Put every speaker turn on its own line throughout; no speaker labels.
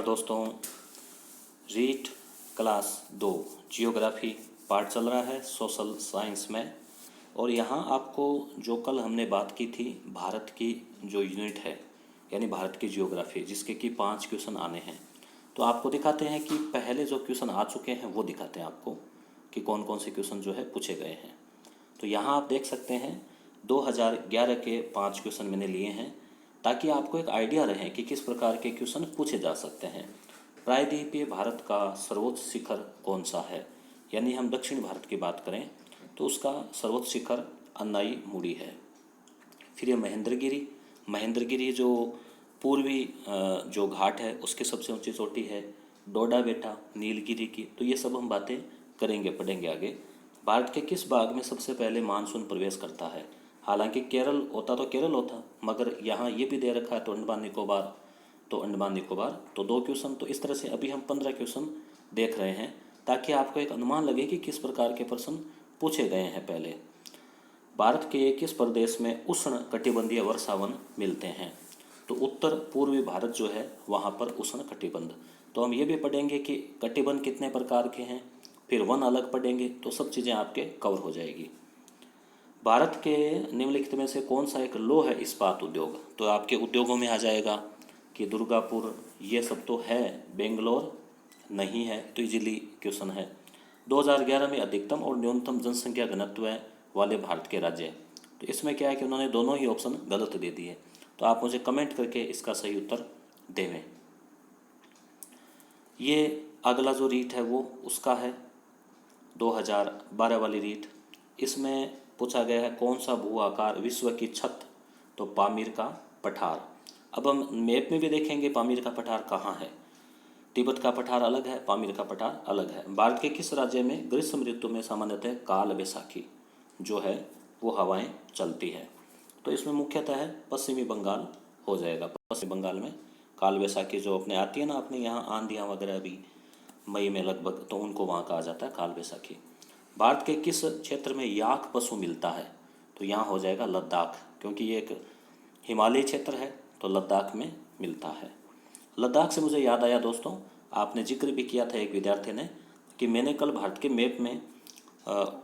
दोस्तों, REET class 2 geography part चल रहा है सोशल साइंस में। और यहाँ आपको जो कल हमने बात की थी भारत की जो यूनिट है यानी भारत की जियोग्राफी, जिसके कि 5 क्वेश्चन आने हैं, तो आपको दिखाते हैं कि पहले जो क्वेश्चन आ चुके हैं वो दिखाते हैं आपको कि कौन कौन से क्वेश्चन जो है पूछे गए हैं। तो यहाँ आप देख सकते हैं 2011 के 5 क्वेश्चन मैंने लिए हैं ताकि आपको एक आइडिया रहे कि किस प्रकार के क्वेश्चन पूछे जा सकते हैं। प्रायद्वीपीय भारत का सर्वोच्च शिखर कौन सा है, यानी हम दक्षिण भारत की बात करें तो उसका सर्वोच्च शिखर अन्नाई मुड़ी है। फिर ये महेंद्रगिरी जो पूर्वी जो घाट है उसकी सबसे ऊंची चोटी है। डोडा बेटा नीलगिरी की, तो ये सब हम बातें करेंगे, पढ़ेंगे आगे। भारत के किस भाग में सबसे पहले मानसून प्रवेश करता है? हालांकि केरल होता तो केरल होता, मगर यहाँ ये भी दे रखा है तो अंडमान निकोबार। तो 2 क्वेश्चन, तो इस तरह से अभी हम 15 क्वेश्चन देख रहे हैं ताकि आपको एक अनुमान लगे कि किस प्रकार के प्रश्न पूछे गए हैं। पहले, भारत के किस प्रदेश में उष्ण कटिबंधीय वर्षावन मिलते हैं? तो उत्तर पूर्वी भारत जो है वहाँ पर उष्ण कटिबंध। तो हम ये भी पढ़ेंगे कि कटिबंध कितने प्रकार के हैं, फिर वन अलग पढ़ेंगे, तो सब चीज़ें आपके कवर हो जाएगी। भारत के निम्नलिखित में से कौन सा एक लौह इस्पात उद्योग? तो आपके उद्योगों में आ जाएगा कि दुर्गापुर, ये सब तो है, बेंगलोर नहीं है, तो इजीली क्वेश्चन है। 2011 में अधिकतम और न्यूनतम जनसंख्या घनत्व वाले भारत के राज्य, तो इसमें क्या है कि उन्होंने दोनों ही ऑप्शन गलत दे दिए, तो आप मुझे कमेंट करके इसका सही उत्तर देवें। ये अगला जो रीट है वो उसका है 2012 वाली रीट। इसमें पूछा गया है कौन सा भू आकार विश्व की छत? तो पामीर का पठार। अब हम मैप में भी देखेंगे पामीर का पठार कहाँ है। तिब्बत का पठार अलग है, पामीर का पठार अलग है। भारत के किस राज्य में ग्रीष्म ऋतु में सामान्यतः काल बैसाखी जो है वो हवाएं चलती है? तो इसमें मुख्यतः है पश्चिमी बंगाल हो जाएगा। पश्चिम बंगाल में काल बैसाखी जो अपने आती है ना, अपने यहाँ आंधियाँ वगैरह भी मई में लगभग, तो उनको वहाँ कहा जाता है काल बैसाखी। भारत के किस क्षेत्र में याक पशु मिलता है? तो यहाँ हो जाएगा लद्दाख, क्योंकि ये एक हिमालयी क्षेत्र है, तो लद्दाख में मिलता है। लद्दाख से मुझे याद आया दोस्तों, आपने जिक्र भी किया था एक विद्यार्थी ने कि मैंने कल भारत के मैप में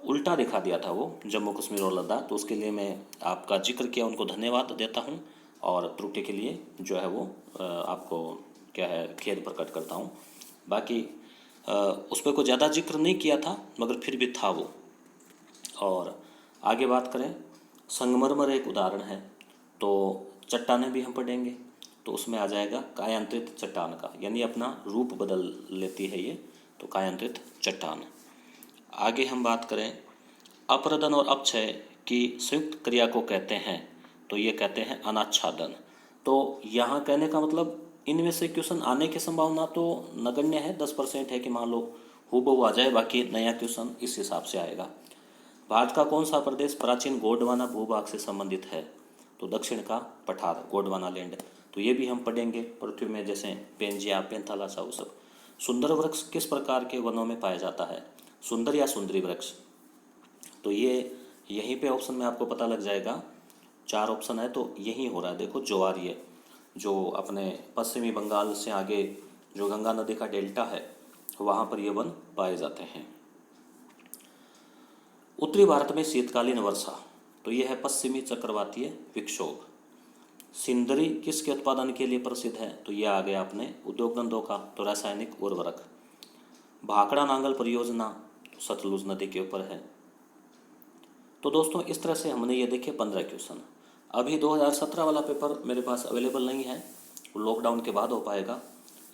उल्टा दिखा दिया था वो जम्मू कश्मीर और लद्दाख, तो उसके लिए मैं आपका जिक्र किया, उनको धन्यवाद देता हूँ और त्रुटि के लिए जो है वो आपको क्या है खेद प्रकट करता हूँ। बाकी उस पर कोई ज़्यादा जिक्र नहीं किया था, मगर फिर भी था वो। और आगे बात करें, संगमरमर एक उदाहरण है, तो चट्टानें भी हम पढ़ेंगे, तो उसमें आ जाएगा कायांतरित चट्टान का, यानी अपना रूप बदल लेती है ये, तो कायांतरित चट्टान। आगे हम बात करें, अपरदन और अपक्षय की संयुक्त क्रिया को कहते हैं, तो ये कहते हैं अनाच्छादन। तो यहाँ कहने का मतलब इनमें से क्वेश्चन आने की संभावना तो नगण्य है, 10% है कि मान लो हूबहू आ जाए, बाकी नया क्वेश्चन इस हिसाब से आएगा। भारत का कौन सा प्रदेश प्राचीन गोंडवाना भूभाग से संबंधित है? तो दक्षिण का पठार, गोंडवाना लैंड, तो ये भी हम पढ़ेंगे। पृथ्वी में जैसे पेंजिया, पेंथालासा, वो सब। सुंदर वृक्ष किस प्रकार के वनों में पाया जाता है? सुंदर या सुंदरी वृक्ष, तो ये यहीं पे ऑप्शन में आपको पता लग जाएगा। 4 ऑप्शन है तो यही हो रहा है। देखो ज्वारीय जो अपने पश्चिमी बंगाल से आगे जो गंगा नदी का डेल्टा है वहाँ पर ये वन पाए जाते हैं। उत्तरी भारत में शीतकालीन वर्षा, तो यह है पश्चिमी चक्रवातीय विक्षोभ। सिंदरी किसके उत्पादन के लिए प्रसिद्ध है? तो यह आ गया अपने उद्योग धंधों का, तो रासायनिक उर्वरक। भाखड़ा नांगल परियोजना सतलुज नदी के ऊपर है। तो दोस्तों इस तरह से हमने ये देखे 15 क्वेश्चन। अभी 2017 वाला पेपर मेरे पास अवेलेबल नहीं है, लॉकडाउन के बाद हो पाएगा,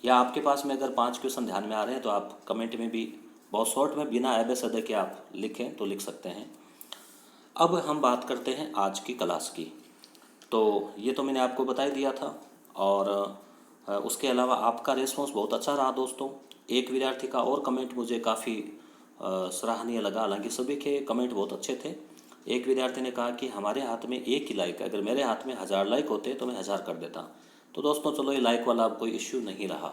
या आपके पास में अगर 5 क्वेश्चन ध्यान में आ रहे हैं तो आप कमेंट में भी बहुत शॉर्ट में बिना एबे के आप लिखें तो लिख सकते हैं। अब हम बात करते हैं आज की क्लास की। तो ये तो मैंने आपको बता ही दिया था, और उसके अलावा आपका रिस्पॉन्स बहुत अच्छा रहा दोस्तों। एक विद्यार्थी का और कमेंट मुझे काफ़ी सराहनीय लगा, हालांकि सभी के कमेंट बहुत अच्छे थे। एक विद्यार्थी ने कहा कि हमारे हाथ में 1 ही लाइक है, अगर मेरे हाथ में 1000 लाइक होते तो मैं 1000 कर देता। तो दोस्तों चलो ये लाइक वाला अब कोई इश्यू नहीं रहा,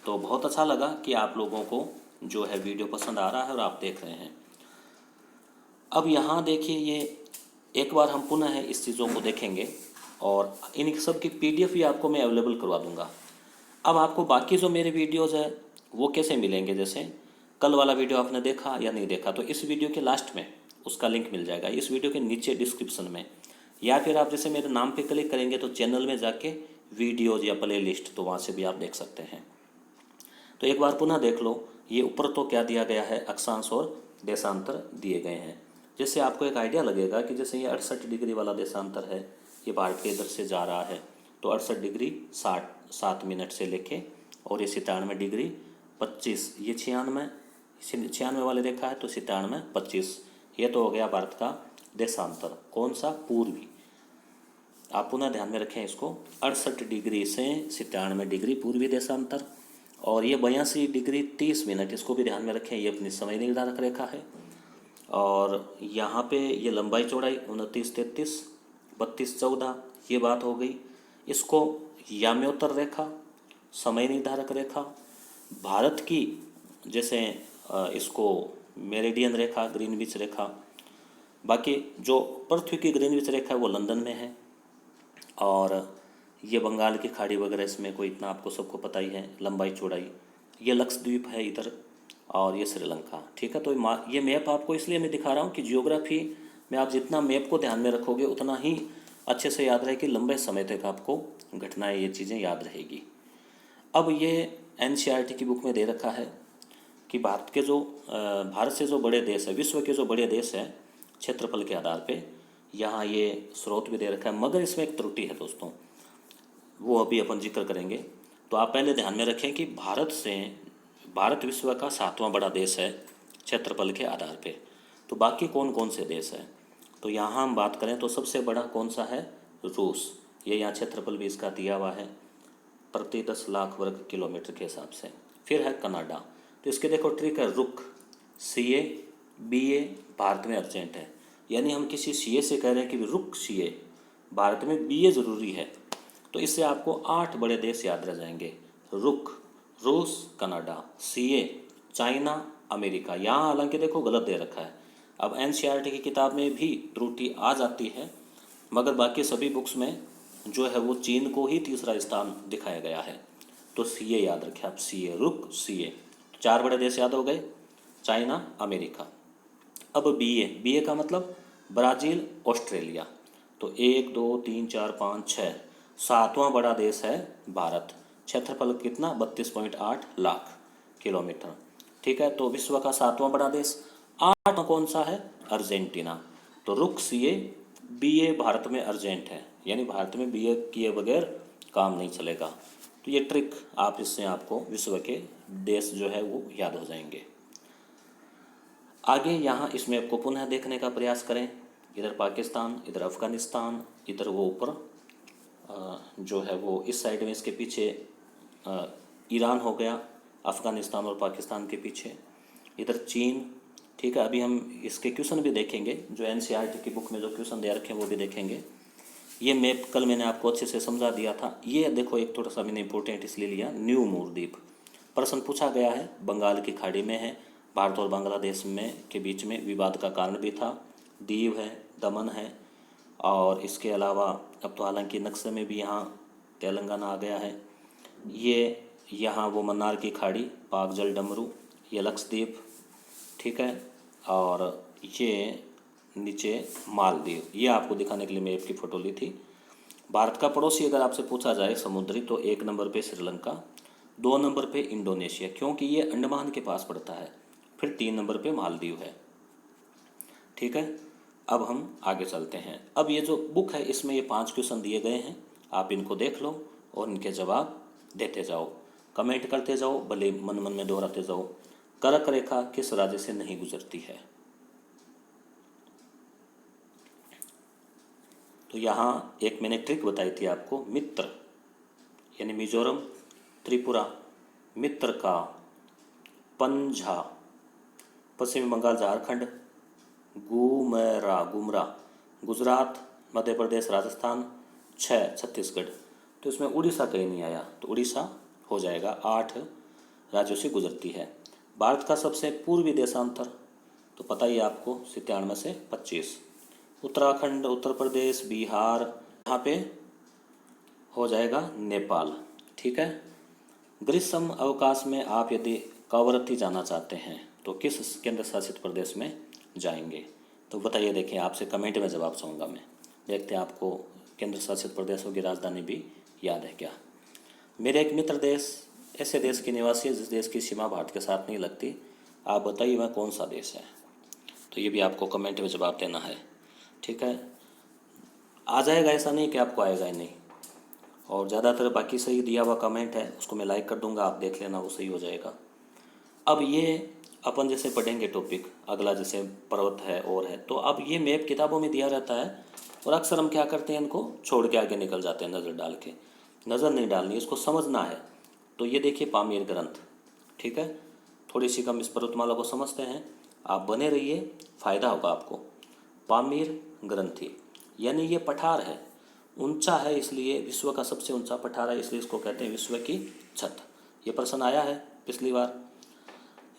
तो बहुत अच्छा लगा कि आप लोगों को जो है वीडियो पसंद आ रहा है और आप देख रहे हैं। अब यहाँ देखिए, ये एक बार हम पुनः इस चीज़ों को देखेंगे और इन सब की PDF भी आपको मैं अवेलेबल करवा दूँगा। अब आपको बाकी जो मेरे वीडियोज़ है वो कैसे मिलेंगे, जैसे कल वाला वीडियो आपने देखा या नहीं देखा, तो इस वीडियो के लास्ट में उसका लिंक मिल जाएगा, इस वीडियो के नीचे डिस्क्रिप्शन में, या फिर आप जैसे मेरे नाम पे क्लिक करेंगे तो चैनल में जाके वीडियोज़ या प्ले लिस्ट, तो वहाँ से भी आप देख सकते हैं। तो एक बार पुनः देख लो, ये ऊपर तो क्या दिया गया है, अक्षांश और देशांतर दिए गए हैं, जिससे आपको एक आइडिया लगेगा कि जैसे ये 68 डिग्री वाला देशांतर है, ये भारत के इधर से जा रहा है, तो 68 डिग्री 7 मिनट से लेके, और ये 97 डिग्री 25, ये 96 वाले देखा है, तो 97 25, ये तो हो गया भारत का देशांतर। कौन सा? पूर्वी। आप पुनः ध्यान में रखें इसको, 68 डिग्री से 97 डिग्री पूर्वी देशांतर, और ये 82 डिग्री 30 मिनट, इसको भी ध्यान में रखें, ये अपनी समय निर्धारक रेखा है। और यहाँ पे ये लंबाई चौड़ाई 29 33 32 14, ये बात हो गई। इसको याम्योत्तर रेखा, समय निर्धारक रेखा, भारत की जैसे इसको मेरिडियन रेखा, ग्रीनविच रेखा, बाकी जो पृथ्वी की ग्रीनविच रेखा है वो लंदन में है, और ये बंगाल की खाड़ी वगैरह, इसमें कोई इतना आपको सबको पता ही है लंबाई चौड़ाई। ये लक्षद्वीप है इधर, और ये श्रीलंका। ठीक है, तो ये मैप आपको इसलिए मैं दिखा रहा हूँ कि जियोग्राफी में आप जितना मैप को ध्यान में रखोगे उतना ही अच्छे से याद रहेगी, लंबे समय तक आपको घटनाएं, ये चीज़ें याद रहेगी। अब ये एनसीईआरटी की बुक में दे रखा है कि भारत से जो बड़े देश है, विश्व के जो बड़े देश हैं क्षेत्रफल के आधार पे, यहाँ ये स्रोत भी दे रखा है, मगर इसमें एक त्रुटि है दोस्तों, वो अभी अपन जिक्र करेंगे। तो आप पहले ध्यान में रखें कि भारत विश्व का 7वां बड़ा देश है क्षेत्रफल के आधार पे। तो बाकी कौन कौन से देश हैं, तो यहाँ हम बात करें तो सबसे बड़ा कौन सा है? रूस। ये यहाँ क्षेत्रफल भी इसका दिया हुआ है प्रति 10 लाख वर्ग किलोमीटर के हिसाब से। फिर है कनाडा, तो इसके देखो ट्रिक है, रुक CA BA भारत में अर्जेंट है, यानी हम किसी CA से कह रहे हैं कि रुक CA, भारत में BA ज़रूरी है, तो इससे आपको 8 बड़े देश याद रह जाएंगे, रुक, रूस, कनाडा, CA, चाइना, अमेरिका। यहाँ हालांकि देखो गलत दे रखा है, अब एनसीईआरटी की किताब में भी त्रुटि आ जाती है, मगर बाकी सभी बुक्स में जो है वो चीन को ही तीसरा स्थान दिखाया गया है। तो CA याद रखें आप, CA, रुक CA। 4 बड़े देश याद हो गए, चाइना, अमेरिका। अब BA का मतलब ब्राज़ील, ऑस्ट्रेलिया। तो 1 2 3 4 5 6, 7वां बड़ा देश है भारत, क्षेत्रफल कितना? 32.8 लाख किलोमीटर। ठीक है, तो विश्व का 7वां बड़ा देश। 8वां कौन सा है? अर्जेंटीना। तो रुक CA, BA भारत में अर्जेंट है, यानी भारत में BA किए बगैर काम नहीं चलेगा। तो ये ट्रिक आप, इससे आपको विश्व के देश जो है वो याद हो जाएंगे। आगे यहाँ इस मैप को पुनः देखने का प्रयास करें, इधर पाकिस्तान, इधर अफ़गानिस्तान, इधर वो ऊपर जो है वो इस साइड में, इसके पीछे ईरान हो गया, अफ़गानिस्तान और पाकिस्तान के पीछे, इधर चीन। ठीक है, अभी हम इसके क्वेश्चन भी देखेंगे, जो एनसीईआरटी की बुक में जो क्वेश्चन दे रखे हैं वो भी देखेंगे। ये मैप कल मैंने आपको अच्छे से समझा दिया था। ये देखो, एक थोड़ा सा मैंने इंपॉर्टेंट इसलिए लिया, न्यू मूर द्वीप प्रश्न पूछा गया है, बंगाल की खाड़ी में है, भारत और बांग्लादेश में के बीच में विवाद का कारण भी था, दीव है, दमन है, और इसके अलावा अब तो हालांकि नक्शे में भी यहाँ तेलंगाना आ गया है। ये यहाँ वो मन्नार की खाड़ी, पाक जल डमरू, ये लक्षद्वीप। ठीक है, और ये नीचे मालदीव। ये आपको दिखाने के लिए मैप की फ़ोटो ली थी। भारत का पड़ोसी अगर आपसे पूछा जाए समुद्री, तो 1 नंबर पे श्रीलंका, 2 नंबर पे इंडोनेशिया, क्योंकि ये अंडमान के पास पड़ता है, फिर 3 नंबर पे मालदीव है। ठीक है, अब हम आगे चलते हैं। अब ये जो बुक है इसमें ये 5 क्वेश्चन दिए गए हैं, आप इनको देख लो और इनके जवाब देते जाओ, कमेंट करते जाओ, भले मन मन में दोहराते जाओ। कर्क रेखा किस राज्य से नहीं गुजरती है? तो यहाँ एक मैंने ट्रिक बताई थी आपको, मित्र यानी मिजोरम, त्रिपुरा, मित्र का, पंझा, पश्चिमी बंगाल, झारखंड, गुमरा, गुजरात, मध्य प्रदेश, राजस्थान, 6 छत्तीसगढ़। तो इसमें उड़ीसा कहीं नहीं आया, तो उड़ीसा हो जाएगा। 8 राज्यों से गुजरती है। भारत का सबसे पूर्वी देशांतर तो पता ही आपको, 97 से 25। उत्तराखंड, उत्तर प्रदेश, बिहार, यहाँ पे हो जाएगा नेपाल। ठीक है, ग्रीष्म अवकाश में आप यदि कवरत्ती जाना चाहते हैं तो किस केंद्र शासित प्रदेश में जाएंगे? तो बताइए, देखिए आपसे कमेंट में जवाब चाहूँगा मैं। देखते हैं आपको केंद्र शासित प्रदेशों की राजधानी भी याद है क्या। मेरे एक मित्र देश ऐसे देश के निवासी है जिस देश की सीमा भारत के साथ नहीं लगती। आप बताइए वह कौन सा देश है? तो ये भी आपको कमेंट में जवाब देना है, ठीक है। आ जाएगा, ऐसा नहीं कि आपको आएगा ही नहीं। और ज़्यादातर बाकी सही दिया हुआ कमेंट है उसको मैं लाइक कर दूंगा, आप देख लेना, वो सही हो जाएगा। अब ये अपन जैसे पढ़ेंगे टॉपिक अगला, जैसे पर्वत है और है, तो अब ये मैप किताबों में दिया रहता है और अक्सर हम क्या करते हैं, इनको छोड़ के आगे निकल जाते हैं नज़र डाल के। नज़र नहीं डालनी, इसको समझना है। तो ये देखिए पामीर ग्रंथ, ठीक है। थोड़ी सी कम इस पर्वतमाला को समझते हैं, आप बने रहिए, फ़ायदा होगा आपको। पामीर ग्रंथि यानी ये पठार है, ऊंचा है, इसलिए विश्व का सबसे ऊंचा पठार है, इसलिए इसको कहते हैं विश्व की छत। ये प्रश्न आया है पिछली बार।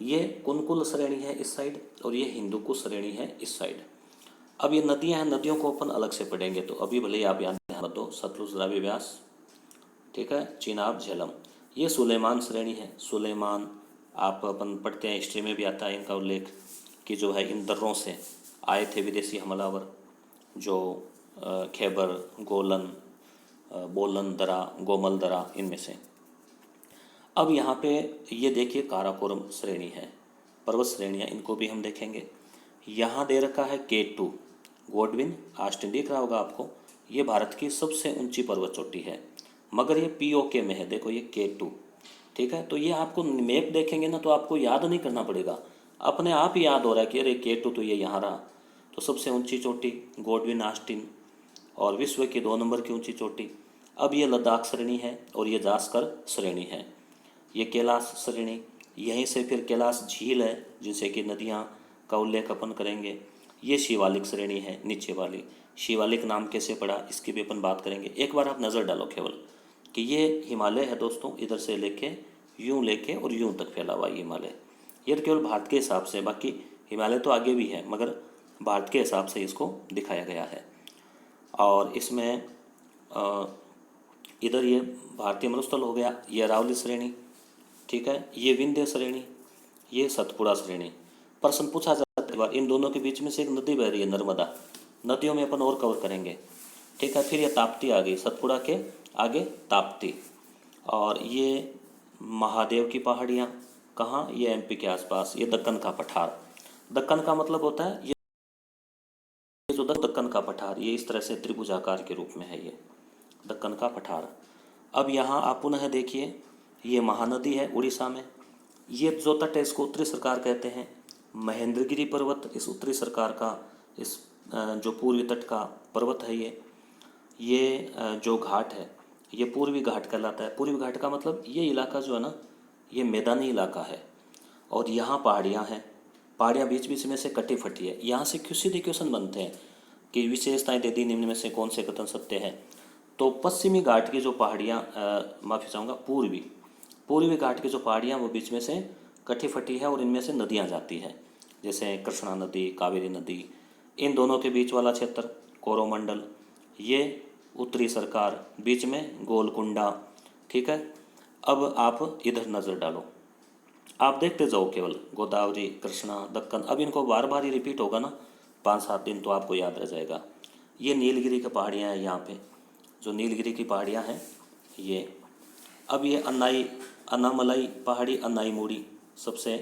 ये कुनकुल श्रेणी है इस साइड और ये हिंदुकुश श्रेणी है इस साइड। अब ये नदियां हैं, नदियों को अपन अलग से पढ़ेंगे, तो अभी भले ही आप याद ध्यान दो। सतलुज, रावी, व्यास, ठीक है, चिनाब, झेलम। ये सुलेमान श्रेणी है। सुलेमान आप अपन पढ़ते हैं, हिस्ट्री में भी आता है इनका उल्लेख कि जो है इन दर्रों से आए थे विदेशी हमलावर, जो खैबर, गोलन, बोलन दरा, गोमल दरा, इनमें से। अब यहाँ पे ये देखिए काराकोरम श्रेणी है, पर्वत श्रेणियाँ, इनको भी हम देखेंगे। यहाँ दे रखा है K2 गोडविन आस्टिन, दिख रहा होगा आपको। ये भारत की सबसे ऊंची पर्वत चोटी है, मगर ये POK में है, देखो ये K2, ठीक है। तो ये आपको मैप देखेंगे ना तो आपको याद नहीं करना पड़ेगा, अपने आप ही याद हो रहा है कि अरे K2 तो ये यहाँ रहा। तो सबसे ऊंची चोटी गोडविन आस्टिन, और विश्व की 2 नंबर की ऊंची चोटी। अब ये लद्दाख श्रेणी है और ये जास्कर श्रेणी है। ये कैलाश श्रेणी, यहीं से फिर कैलाश झील है जिनसे कि नदियाँ का उल्लेख अपन करेंगे। ये शिवालिक श्रेणी है, नीचे वाली। शिवालिक नाम कैसे पड़ा इसकी भी अपन बात करेंगे। एक बार आप नज़र डालो केवल कि ये हिमालय है दोस्तों, इधर से लेके यूँ लेके और यूँ तक फैला हुआ ये हिमालय। ये तो केवल भारत के हिसाब से, बाकी हिमालय तो आगे भी है मगर भारत के हिसाब से इसको दिखाया गया है। और इसमें इधर ये भारतीय मरुस्थल हो गया, ये अरावली श्रेणी, ठीक है। ये विंध्य श्रेणी, ये सतपुड़ा श्रेणी। प्रश्न पूछा जाता है बार, इन दोनों के बीच में से एक नदी बह रही है नर्मदा, नदियों में अपन और कवर करेंगे, ठीक है। फिर ये ताप्ती आ गई, सतपुड़ा के आगे ताप्ती। और ये महादेव की पहाड़ियाँ कहाँ, ये MP के आसपास। ये दक्कन का पठार, दक्कन का मतलब होता है ये जो दक्कन का पठार, ये इस तरह से त्रिभुजाकार के रूप में है, ये दक्कन का पठार। अब यहाँ आप पुनः देखिए, ये महानदी है उड़ीसा में। ये जो तट है इसको उत्तरी सरकार कहते हैं। महेंद्रगिरी पर्वत इस उत्तरी सरकार का, इस जो पूर्वी तट का पर्वत है ये जो घाट है ये पूर्वी घाट कहलाता है। पूर्वी घाट का मतलब ये इलाका जो है ना, ये मैदानी इलाका है और यहाँ पहाड़ियाँ हैं। पहाड़ियाँ बीच बीच में से कटी फटी है। यहाँ से सीधे क्वेश्चन बनते हैं कि विशेषताएं दे दी निम्न में से कौन से कथन सत्य है। तो पश्चिमी घाट की जो पहाड़ियाँ, माफ़ी चाहूँगा, पूर्वी घाट की जो पहाड़ियाँ वो बीच में से कटी फटी है और इनमें से नदियाँ जाती हैं, जैसे कृष्णा नदी, कावेरी नदी। इन दोनों के बीच वाला क्षेत्र कोरोमंडल, ये उत्तरी सरकार, बीच में गोलकुंडा, ठीक है। अब आप इधर नज़र डालो, आप देखते जाओ केवल गोदावरी, कृष्णा, दक्कन। अब इनको बार बार ही रिपीट होगा ना 5-7 दिन तो आपको याद रह जाएगा। ये नीलगिरी की पहाड़ियाँ हैं, यहाँ पे जो नीलगिरी की पहाड़ियाँ हैं ये। अब ये अन्नामलाई पहाड़ी, अन्नाईमुड़ी सबसे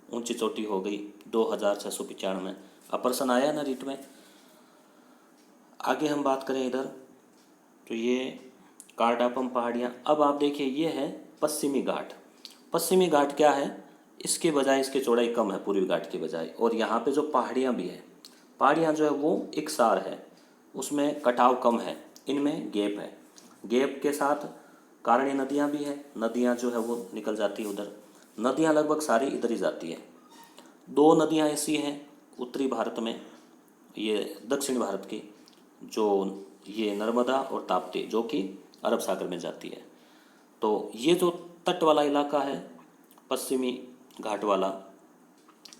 ऊंची चोटी हो गई 2695। अब प्रश्न आया ना रीट में। आगे हम बात करें इधर तो ये कार्डापम पहाड़ियाँ। अब आप देखिए ये है पश्चिमी घाट। पश्चिमी घाट क्या है, इसके बजाय इसकी चौड़ाई कम है पूर्वी घाट की बजाय। और यहाँ पे जो पहाड़ियाँ भी है, पहाड़ियाँ जो है वो इकसार है, उसमें कटाव कम है, इनमें गैप है। गैप के साथ कारणी नदियाँ भी है, नदियाँ जो है वो निकल जाती है उधर। नदियाँ लगभग सारी इधर ही जाती है। 2 नदियाँ ऐसी हैं उत्तरी भारत में, ये दक्षिण भारत की, जो ये नर्मदा और ताप्ती, जो कि अरब सागर में जाती है। तो ये जो तट वाला इलाका है पश्चिमी घाट वाला,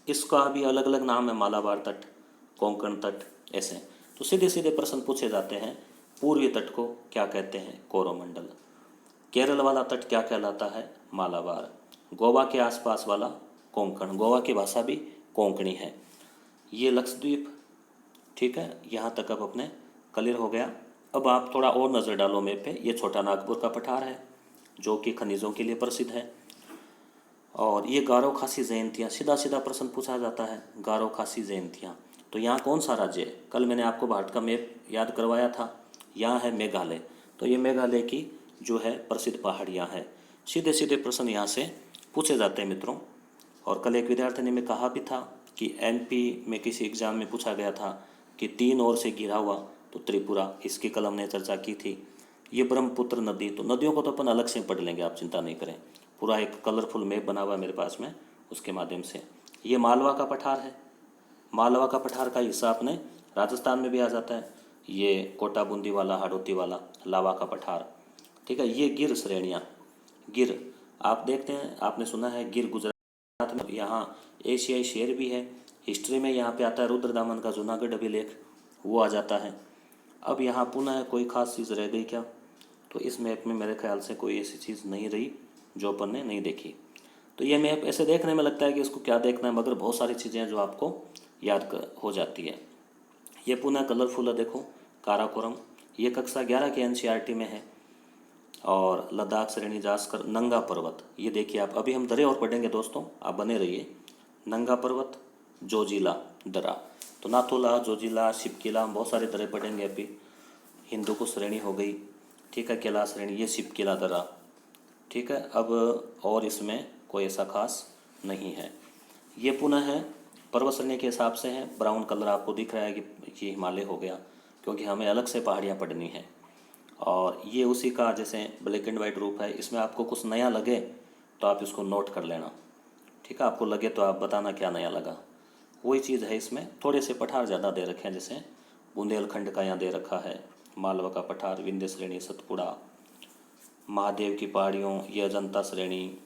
इसका भी अलग अलग नाम है, मालाबार तट, कोंकण तट, ऐसे। तो सीधे सीधे प्रश्न पूछे जाते हैं, पूर्वी तट को क्या कहते हैं, कोरोमंडल। केरल वाला तट क्या कहलाता है, मालाबार। गोवा के आसपास वाला कोंकण, गोवा की भाषा भी कोंकणी है। ये लक्षद्वीप, ठीक है, यहाँ तक अब अपने क्लियर हो गया। अब आप थोड़ा और नज़र डालो मैप पे। ये छोटा नागपुर का पठार है जो कि खनिजों के लिए प्रसिद्ध है। और ये गारो खासी जयंतियाँ, सीधा सीधा प्रश्न पूछा जाता है, गारो खासी जयंतियाँ। तो यहाँ कौन सा राज्य है? कल मैंने आपको भारत का मैप याद करवाया था, यहाँ है मेघालय। तो ये मेघालय की जो है प्रसिद्ध पहाड़ियाँ हैं। सीधे सीधे प्रश्न यहाँ से पूछे जाते हैं मित्रों। और कल एक विद्यार्थी ने मैं कहा भी था कि एमपी में किसी एग्जाम में पूछा गया था कि 3 ओर से घिरा हुआ, तो त्रिपुरा, इसकी कल हमने चर्चा की थी। ये ब्रह्मपुत्र नदी, तो नदियों को तो अपन अलग से पढ़ लेंगे, आप चिंता नहीं करें। पूरा एक कलरफुल मैप बना हुआ है मेरे पास में, उसके माध्यम से। ये मालवा का पठार है। मालवा का पठार का हिस्सा अपने राजस्थान में भी आ जाता है। ये कोटा बूंदी वाला, हाड़ौती वाला, लावा का पठार, ठीक है। ये गिर श्रेणियाँ, गिर आप देखते हैं, आपने सुना है गिर गुजरात में, यहाँ एशियाई शेर भी है। हिस्ट्री में यहाँ पे आता है रुद्रदामन का जूनागढ़ अभिलेख, वो आ जाता है। अब यहाँ पुनः कोई खास चीज़ रह गई क्या? तो इस मैप में मेरे ख्याल से कोई ऐसी चीज़ नहीं रही जो अपन ने नहीं देखी। तो ये मैप ऐसे देखने में लगता है कि इसको क्या देखना है, मगर बहुत सारी चीज़ें हैं जो आपको याद हो जाती है। ये पुनः कलरफुल है, देखो, काराकोरम। ये कक्षा 11 के एनसीईआरटी में है। और लद्दाख श्रेणी जास्कर, नंगा पर्वत, ये देखिए आप। अभी हम दरे और पढ़ेंगे दोस्तों, आप बने रहिए। नंगा पर्वत, जोजिला दरा, तो नाथुला, जोजिला, शिपकिला, हम बहुत सारे दरे पढ़ेंगे अभी। हिंदू को श्रेणी हो गई, ठीक है, कैलाश श्रेणी, ये शिपकिला दरा, ठीक है। अब और इसमें कोई ऐसा खास नहीं है। ये पुनः है पर्वत श्रेणी के हिसाब से है। ब्राउन कलर आपको दिख रहा है कि ये हिमालय हो गया, क्योंकि हमें अलग से पहाड़ियाँ पढ़नी है। और ये उसी का जैसे ब्लैक एंड वाइट रूप है। इसमें आपको कुछ नया लगे तो आप इसको नोट कर लेना, ठीक है। आपको लगे तो आप बताना क्या नया लगा। वही चीज़ है इसमें, थोड़े से पठार ज़्यादा दे रखे हैं, जैसे बुंदेलखंड का यहाँ दे रखा है, मालवा का पठार, विंध्य श्रेणी, सतपुड़ा, महादेव की पहाड़ियों, ये अजंता श्रेणी,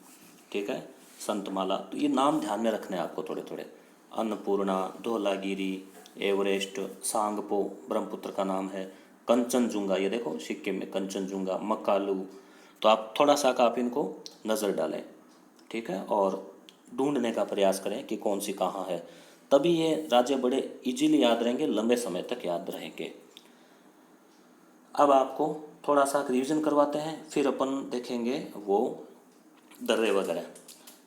ठीक है, संतमाला। तो ये नाम ध्यान में रखने हैं आपको थोड़े थोड़े। अन्नपूर्णा, धौलागिरी, एवरेस्ट, सांगपो ब्रह्मपुत्र का नाम है, कंचनजुंगा, ये देखो सिक्किम में कंचनजुंगा, मकालू। तो आप थोड़ा सा आप इनको नज़र डालें, ठीक है, और ढूंढने का प्रयास करें कि कौन सी कहाँ है। तभी ये राज्य बड़े इजीली याद रहेंगे, लंबे समय तक याद रहेंगे। अब आपको थोड़ा सा रिवीजन करवाते हैं, फिर अपन देखेंगे वो दर्रे वगैरह।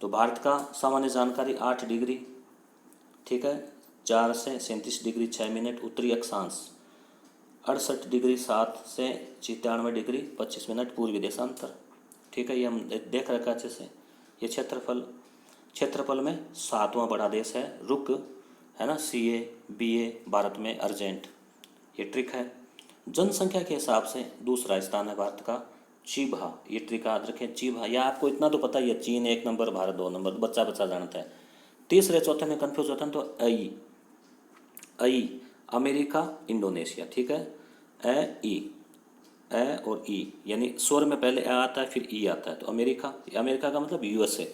तो भारत का सामान्य जानकारी 8 डिग्री, ठीक है, 4 से 37 डिग्री 6 मिनट उत्तरी अक्षांश, 68 डिग्री 7 से 97 डिग्री 25 मिनट पूर्वी देशांतर, ठीक है। ये हम देख रखा अच्छे से। ये क्षेत्रफल में 7वां बड़ा देश है, रुक है ना, CA BA भारत में अर्जेंट, ये ट्रिक है। जनसंख्या के हिसाब से दूसरा स्थान है भारत का, चीभा, ये ट्रिक याद रखें, चीभा। या आपको इतना तो पता ही है, चीन 1 नंबर, भारत 2 नंबर, बच्चा बच्चा जानता है। तीसरे चौथे में कन्फ्यूज होता है तो आई, अमेरिका, इंडोनेशिया, ठीक है। ए और ई, यानी स्वर में पहले ए आता है फिर ई आता है, तो अमेरिका, अमेरिका का मतलब USA,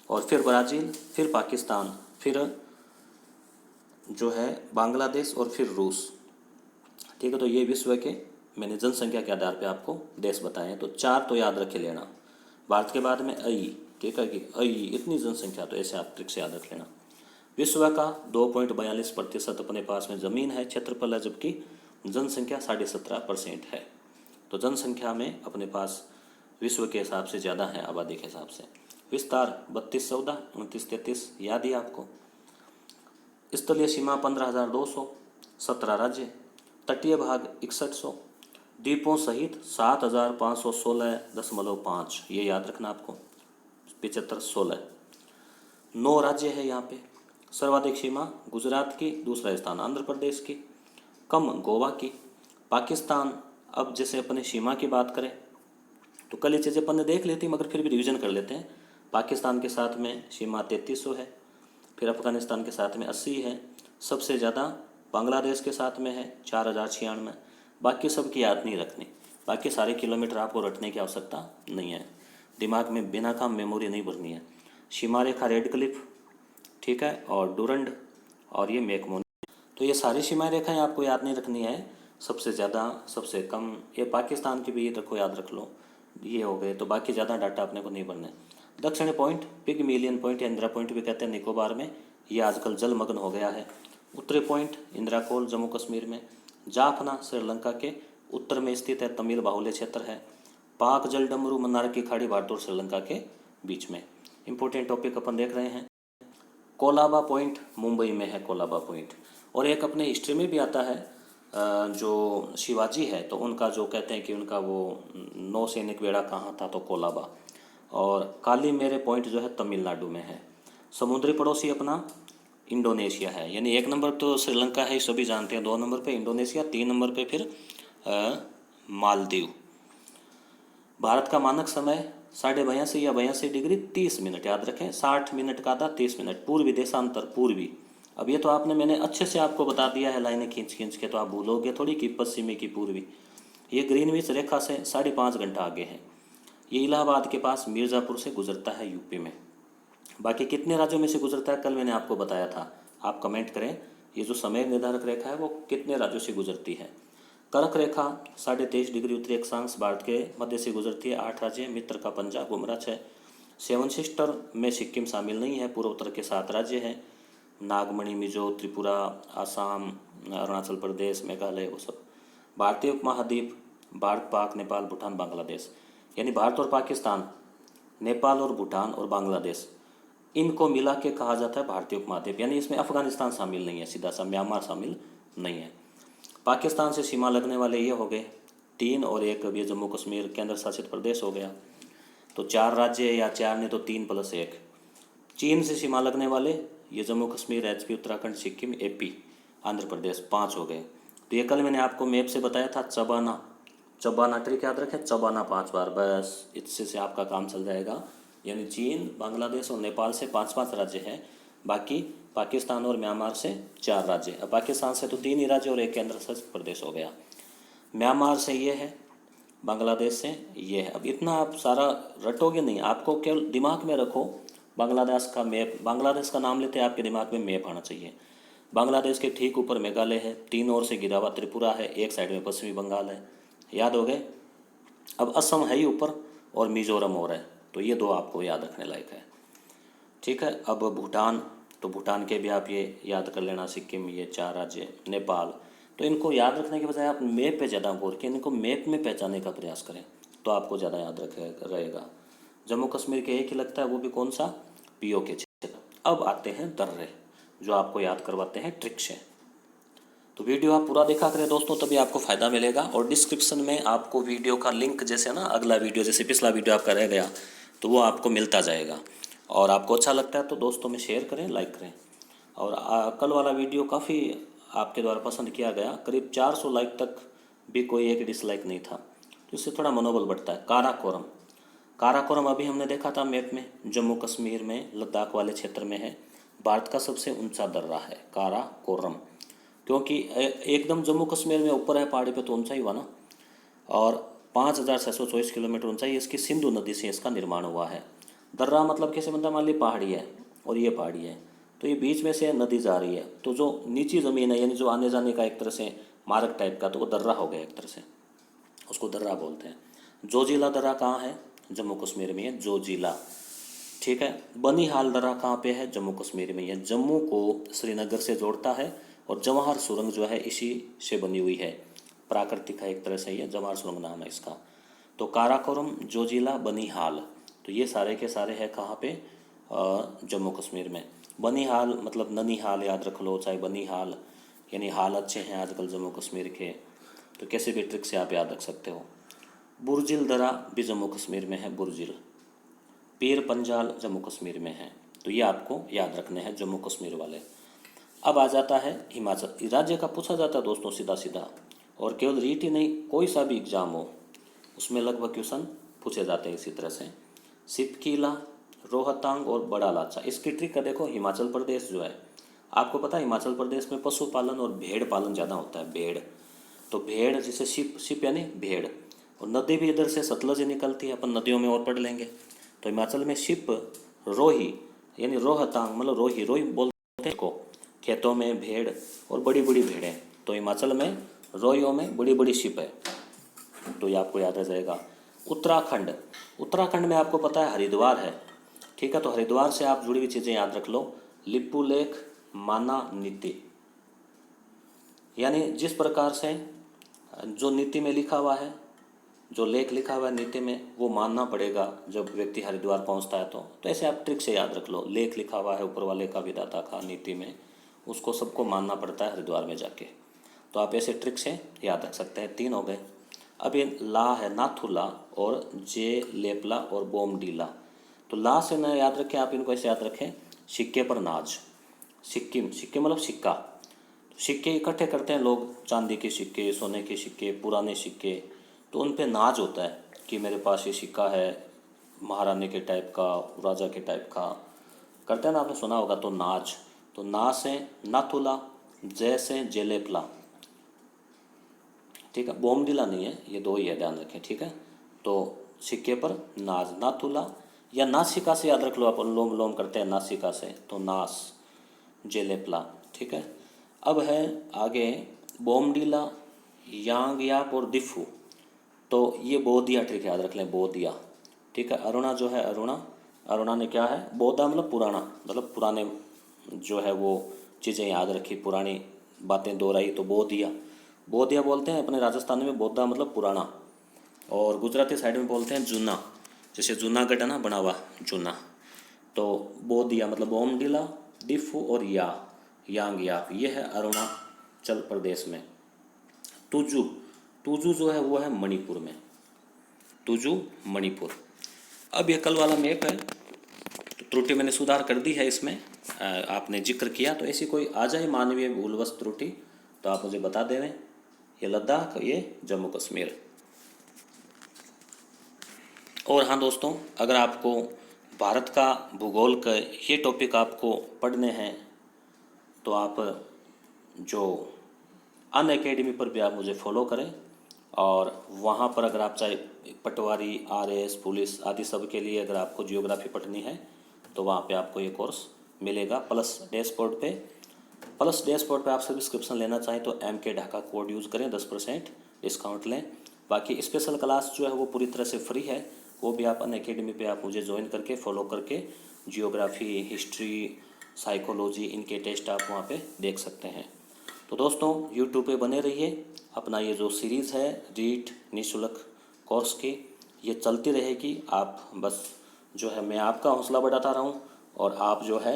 और फिर ब्राज़ील, फिर पाकिस्तान, फिर जो है बांग्लादेश, और फिर रूस, ठीक है। तो ये विश्व के मैंने जनसंख्या के आधार पे आपको देश बताए हैं। तो 4 तो याद रखे लेना। भारत के बाद में आई, ठीक है, कि आई इतनी जनसंख्या, तो ऐसे आप ट्रिक से याद रख लेना। विश्व का 2.42% अपने पास में ज़मीन है, क्षेत्रफल है, जबकि जनसंख्या 17.5% है। तो जनसंख्या में अपने पास विश्व के हिसाब से ज़्यादा है आबादी के हिसाब से। विस्तार 3214, 2933 याद ही आपको। स्थलीय सीमा 15,200, 17 राज्य, तटीय भाग 6100, द्वीपों सहित 7,516.5, ये याद रखना आपको, 7516, 9 राज्य है यहाँ पे। सर्वाधिक सीमा गुजरात की, दूसरा स्थान आंध्र प्रदेश की, कम गोवा की। पाकिस्तान, अब जैसे अपने सीमा की बात करें तो कल ये चीज़ें अपन ने देख ली थी, मगर फिर भी रिवीजन कर लेते हैं। पाकिस्तान के साथ में सीमा 3300 है, फिर अफगानिस्तान के साथ में 80 है, सबसे ज़्यादा बांग्लादेश के साथ में है 4096। बाकी सब की याद नहीं रखनी, बाकी सारे किलोमीटर आपको रटने की आवश्यकता नहीं है, दिमाग में बिना काम मेमोरी नहीं भरनी है। सीमा रेखा रेड क्लिफ, ठीक है, और डूरंड, और ये मैकमोनी। तो ये सारी सीमा रेखाएं आपको याद नहीं रखनी है, सबसे ज़्यादा, सबसे कम, ये पाकिस्तान की भी रखो, याद रख लो, ये हो गए। तो बाकी ज़्यादा डाटा अपने को नहीं भरना है। दक्षिणी पॉइंट पिगमिलियन पॉइंट या इंदिरा पॉइंट भी कहते हैं निकोबार में, ये आजकल जलमग्न हो गया है। उत्तरी पॉइंट इंदिरा कोल जम्मू कश्मीर में। जाफना श्रीलंका के उत्तर में स्थित है, तमिल बाहुल्य क्षेत्र है। पाक जल डमरू मन्नार की खाड़ी भारत और श्रीलंका के बीच में। इंपॉर्टेंट टॉपिक अपन देख रहे हैं। कोलाबा पॉइंट मुंबई में है, कोलाबा पॉइंट। और एक अपने हिस्ट्री में भी आता है, जो शिवाजी है तो उनका जो कहते हैं कि उनका वो नौसैनिक बेड़ा कहाँ था, तो कोलाबा। और काली मेरे पॉइंट जो है तमिलनाडु में है। समुद्री पड़ोसी अपना इंडोनेशिया है, यानी 1 नंबर तो श्रीलंका है, सभी जानते हैं। 2 नंबर पे इंडोनेशिया, 3 नंबर पे फिर मालदीव। भारत का मानक समय 82.5 या 82 डिग्री 30 मिनट, याद रखें। 60 मिनट का था, 30 मिनट। पूर्वी देशांतर पूर्वी। अब ये तो मैंने अच्छे से आपको बता दिया है लाइनें खींच खींच के, तो आप भूलोगे थोड़ी कि पश्चिमी की पूर्वी। ये ग्रीनविच रेखा से 5.5 घंटा आगे है। ये इलाहाबाद के पास मिर्ज़ापुर से गुजरता है, यूपी में। बाकी कितने राज्यों में से गुजरता है कल मैंने आपको बताया था। आप कमेंट करें ये जो समय निर्धारक रेखा है वो कितने राज्यों से गुजरती है। कर्क रेखा 23.5 डिग्री उत्तरी अक्षांश भारत के मध्य से गुजरती है। 8 राज्य, मित्र का पंजाब, गुमरा 6। 7 सिस्टर में सिक्किम शामिल नहीं है। पूर्वोत्तर के 7 राज्य हैं, नागमणि, मिजो, त्रिपुरा, आसाम, अरुणाचल प्रदेश, मेघालय, वो सब। भारतीय उपमहाद्वीप भारत, पाक, नेपाल, भूटान, बांग्लादेश, यानी भारत और पाकिस्तान, नेपाल और भूटान और बांग्लादेश, इनको मिला के कहा जाता है भारतीय उपमहाद्वीप। यानी इसमें अफगानिस्तान शामिल नहीं है, सीधा सा म्यांमार शामिल नहीं है। पाकिस्तान से सीमा लगने वाले ये हो गए 3, और एक अब ये जम्मू कश्मीर केंद्र शासित प्रदेश हो गया। तो 4 राज्य, या 4 ने तो 3 + 1। चीन से सीमा लगने वाले ये जम्मू कश्मीर, एचपी, उत्तराखंड, सिक्किम, एपी, आंध्र प्रदेश, 5 हो गए। तो ये कल मैंने आपको मैप से बताया था, चबाना। चबाना ट्रिक याद रखें, चबाना 5 बार, बस इससे से आपका काम चल जाएगा। यानी चीन, बांग्लादेश और नेपाल से 5-5 राज्य हैं, बाकी पाकिस्तान और म्यांमार से 4 राज्य। अब पाकिस्तान से तो 3 ही राज्य और एक केंद्र शासित प्रदेश हो गया। म्यांमार से ये है, बांग्लादेश से ये है। अब इतना आप सारा रटोगे नहीं, आपको केवल दिमाग में रखो बांग्लादेश का मैप। बांग्लादेश का नाम लेते आपके दिमाग में मैप आना चाहिए। बांग्लादेश के ठीक ऊपर मेघालय है, 3 ओर से घिरा हुआ त्रिपुरा है, एक साइड में पश्चिमी बंगाल है, याद हो गए। अब असम है ही ऊपर और मिजोरम और है, तो ये 2 आपको याद रखने लायक है, ठीक है। अब भूटान, तो भूटान के भी आप ये याद कर लेना, सिक्किम, ये 4 राज्य, नेपाल। तो इनको याद रखने के बजाय आप मैप पे ज़्यादा गौर करें, इनको मैप में पहचानने का प्रयास करें, तो आपको ज़्यादा याद रहेगा। जम्मू कश्मीर के एक ही लगता है, वो भी कौन सा, पीओके क्षेत्र। अब आते हैं दर्रे, जो आपको याद करवाते हैं ट्रिक से। तो वीडियो आप पूरा देखा करें दोस्तों, तभी आपको फ़ायदा मिलेगा। और डिस्क्रिप्शन में आपको वीडियो का लिंक, जैसे ना अगला वीडियो, जैसे पिछला वीडियो आपका रह गया, तो वो आपको मिलता जाएगा। और आपको अच्छा लगता है तो दोस्तों में शेयर करें, लाइक करें। और कल वाला वीडियो काफ़ी आपके द्वारा पसंद किया गया, करीब 400 लाइक तक भी कोई एक डिसलाइक नहीं था, तो इससे थोड़ा मनोबल बढ़ता है। काराकोरम, काराकोरम अभी हमने देखा था मैप में, जम्मू कश्मीर में लद्दाख वाले क्षेत्र में है। भारत का सबसे ऊंचा दर्रा है काराकोरम, क्योंकि एकदम जम्मू कश्मीर में ऊपर है पहाड़ी पे, तो ऊंचा ही हुआ ना। और 5,624 किलोमीटर ऊंचाई इसकी सिंधु नदी से इसका निर्माण हुआ है। दर्रा मतलब कैसे बनता है, मान ली पहाड़ी है और ये पहाड़ी है, तो ये बीच में से नदी जा रही है, तो जो नीची ज़मीन है, यानी जो आने जाने का एक तरह से मार्ग टाइप का, तो वो दर्रा हो गया एक तरह से, उसको दर्रा बोलते हैं। जोजिला दर्रा कहाँ है, जम्मू कश्मीर में है, जोजिला, ठीक है। बनिहाल दर्रा कहाँ पे है, जम्मू कश्मीर में है, जम्मू को श्रीनगर से जोड़ता है। और जवाहर सुरंग जो है इसी से बनी हुई है, प्राकृतिक है एक तरह से, ये जवाहर सुरंग नाम है इसका। तो काराकोरम, जोजिला, बनिहाल, तो ये सारे के सारे हैं कहाँ पे, जम्मू कश्मीर में। बनिहाल मतलब ननिहाल याद रख लो, चाहे बनिहाल, यानी हाल अच्छे हैं आजकल जम्मू कश्मीर के, तो कैसे भी ट्रिक से आप याद रख सकते हो। बुर्जिल दर्रा भी जम्मू कश्मीर में है, बुर्जिल। पीर पंजाल जम्मू कश्मीर में है, तो ये आपको याद रखने हैं जम्मू कश्मीर वाले। अब आ जाता है हिमाचल, राज्य का पूछा जाता है दोस्तों सीधा सीधा, और केवल रीट ही नहीं, कोई सा भी एग्जाम हो उसमें लगभग क्वेश्चन पूछे जाते हैं इसी तरह से। सिपकीला, रोहतांग और बड़ा लाचा, इसकी ट्रिक का देखो। हिमाचल प्रदेश जो है, आपको पता है हिमाचल प्रदेश में पशुपालन और भेड़ पालन ज़्यादा होता है, भेड़। तो भेड़ जिसे शिप यानी भेड़, और नदी भी इधर से सतलज निकलती है, अपन नदियों में और पढ़ लेंगे। तो हिमाचल में शिप, रोही यानी रोहतांग मतलब रोही बोलते हैं को, खेतों में भेड़ और बड़ी बड़ी भेड़ें, तो हिमाचल में रोहियों में बड़ी बड़ी शिप है, तो ये आपको याद आ जाएगा। उत्तराखंड, उत्तराखंड में आपको पता है हरिद्वार है, ठीक है। तो हरिद्वार से आप जुड़ी हुई चीज़ें याद रख लो। लिपुलेख माना नीति, यानी जिस प्रकार से जो नीति में लिखा हुआ है, जो लेख लिखा हुआ है नीति में, वो मानना पड़ेगा जब व्यक्ति हरिद्वार पहुंचता है। तो ऐसे आप ट्रिक से याद रख लो। लेख लिखा हुआ है ऊपर वाले का, विधाता का, नीति में, उसको सबको मानना पड़ता है हरिद्वार में जाके। तो आप ऐसे ट्रिक से याद रख सकते हैं। 3 हो गए। अब ये ला है नाथुला, और जे लेपला और बोमडीला। तो ला से न याद रखें आप, इनको ऐसे याद रखें, सिक्के पर नाज। सिक्किम, सिक्के मतलब सिक्का। सिक्के इकट्ठे करते हैं लोग, चांदी के सिक्के, सोने के सिक्के, पुराने सिक्के। तो उन पे नाज होता है कि मेरे पास ये सिक्का है, महारानी के टाइप का, राजा के टाइप का, करते हैं ना, आपने सुना होगा। तो नाज, तो ना से नाथुला, जय से जेलेपला, ठीक है। बोमडिला नहीं है, ये 2 ही है, ध्यान रखें, ठीक है। तो सिक्के पर नाज, नाथुला, या नासिका से याद रख लो, अपन लोम लोम करते हैं नासिका से, तो नास, जेलेपला, ठीक है। अब है आगे बोमडिला, यांगयाप और दिफू। तो ये बोधिया ट्रिक याद रख लें, बोधिया, ठीक है। अरुणा जो है, अरुणा ने क्या है, बोधा मतलब पुराना, मतलब पुराने जो है वो चीज़ें याद रखी, पुरानी बातें दोहराई, तो बोधिया, बोधिया बोलते हैं अपने राजस्थान में। बोधा मतलब पुराना, और गुजराती साइड में बोलते हैं जूना, जैसे जूनागढ़ है ना, बना हुआ जूना। तो बोधिया मतलब बोमडिला, दिफू और यांगयाप, ये है अरुणाचल प्रदेश में। तुजू, तुजू जो है वो है मणिपुर में, तुजू मणिपुर। अब ये कल वाला मैप है, तो त्रुटि मैंने सुधार कर दी है इसमें, आपने जिक्र किया, तो ऐसी कोई आ जाए मानवीय भूलवश त्रुटि तो आप मुझे बता देवें। ये लद्दाख, ये जम्मू कश्मीर। और हाँ दोस्तों, अगर आपको भारत का भूगोल का ये टॉपिक आपको पढ़ने हैं, तो आप जो अनअकैडमी पर भी आप मुझे फॉलो करें, और वहाँ पर अगर आप चाहे पटवारी, आरएएस, पुलिस आदि सब के लिए अगर आपको जियोग्राफी पढ़नी है, तो वहाँ पे आपको ये कोर्स मिलेगा प्लस डैशबोर्ड पे। प्लस डैशबोर्ड पे आप सब्सक्रिप्शन लेना चाहें तो MK ढाका कोड यूज़ करें, 10% डिस्काउंट लें। बाकी स्पेशल क्लास जो है वो पूरी तरह से फ्री है, वो भी आप अनअकैडमी पे आप मुझे ज्वाइन करके फॉलो करके जियोग्राफी, हिस्ट्री, साइकोलॉजी, इनके टेस्ट आप वहाँ पे देख सकते हैं। तो दोस्तों यूट्यूब पे बने रहिए। अपना ये जो सीरीज़ है रीट निःशुल्क कोर्स की, ये चलती रहेगी। आप बस जो है, मैं आपका हौसला बढ़ाता रहूँ, और आप जो है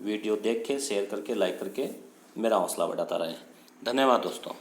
वीडियो देख के, शेयर करके, लाइक करके मेरा हौसला बढ़ाता रहें। धन्यवाद दोस्तों।